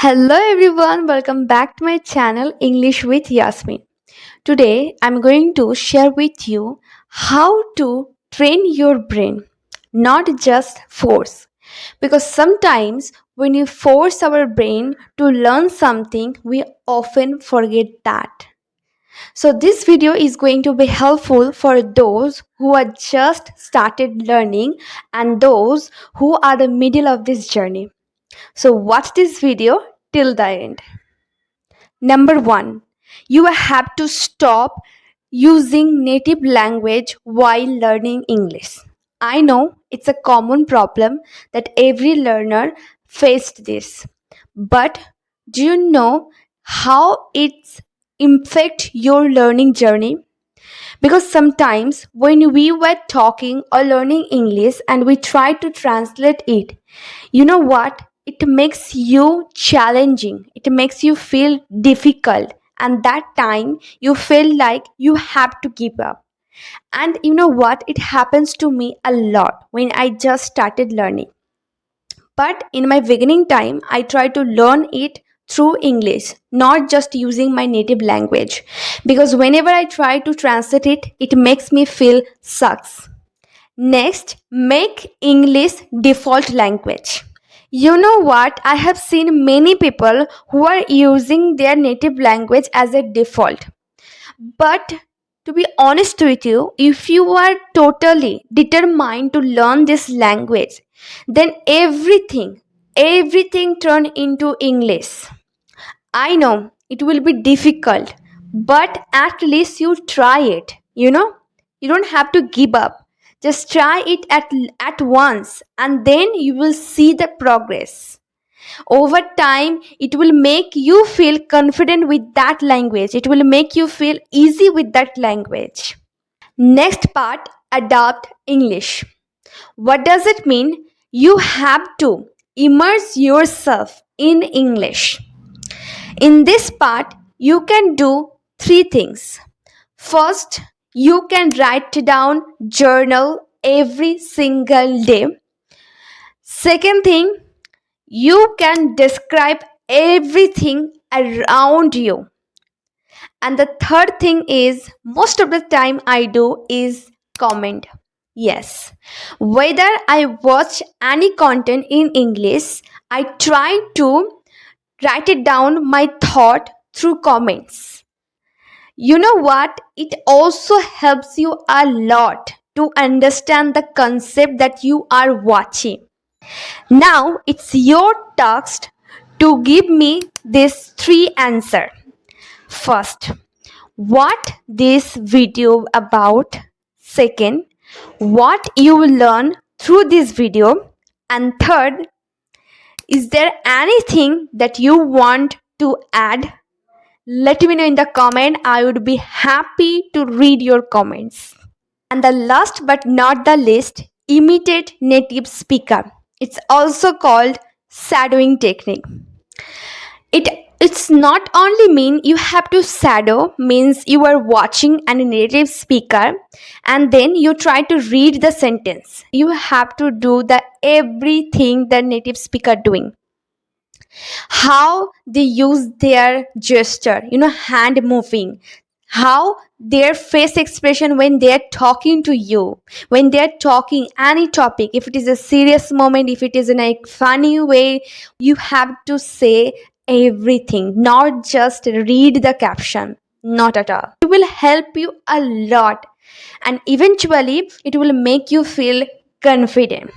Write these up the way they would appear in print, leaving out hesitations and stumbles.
Hello everyone, welcome back to my channel English with Yasmin. Today I'm going to share with you how to train your brain, not just force. Because sometimes when you force our brain to learn something, we often forget that. So this video is going to be helpful for those who are just started learning and those who are the middle of this journey. So watch this video till the end. Number one, you have to stop using native language while learning English. I know it's a common problem that every learner faced this. But do you know how it's affect your learning journey? Because sometimes when we were talking or learning English and we try to translate it, you know what, it makes you challenging, it makes you feel difficult, and that time you feel like you have to give up. And you know what, it happens to me a lot when I just started learning. But in my beginning time, I try to learn it through English, not just using my native language. Because whenever I try to translate it, it makes me feel sucks. Next, make English default language. You know what? I have seen many people who are using their native language as a default. But to be honest with you, if you are totally determined to learn this language, then everything turn into English. I know it will be difficult, but at least you try it. You don't have to give up. Just try it at once, and then you will see the progress. Over time, it will make you feel confident with that language. It will make you feel easy with that language. Next part, adopt English. What does it mean? You have to immerse yourself in English. In this part, you can do three things. First, you can write down journal every single day. Second thing, you can describe everything around you. And the third thing is, most of the time I do is comment. Yes, whether I watch any content in English, I try to write it down my thought through comments. You know what? It also helps you a lot to understand the concept that you are watching. Now it's your task to give me these three answers. First, what this video about? Second, what you will learn through this video? And third, is there anything that you want to add? Let me know in the comment. I would be happy to read your comments. And the last but not the least, imitate native speaker. It's also called shadowing technique. It's not only mean you have to shadow, means you are watching a native speaker and then you try to read the sentence. You have to do the everything the native speaker doing. How they use their gesture, hand moving, how their face expression when they are talking to you, when they are talking any topic, if it is a serious moment, if it is in a funny way, you have to say everything, not just read the caption. Not at all. It will help you a lot, and eventually it will make you feel confident.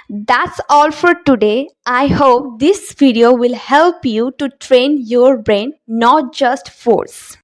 That's all for today. I hope this video will help you to train your brain, not just force.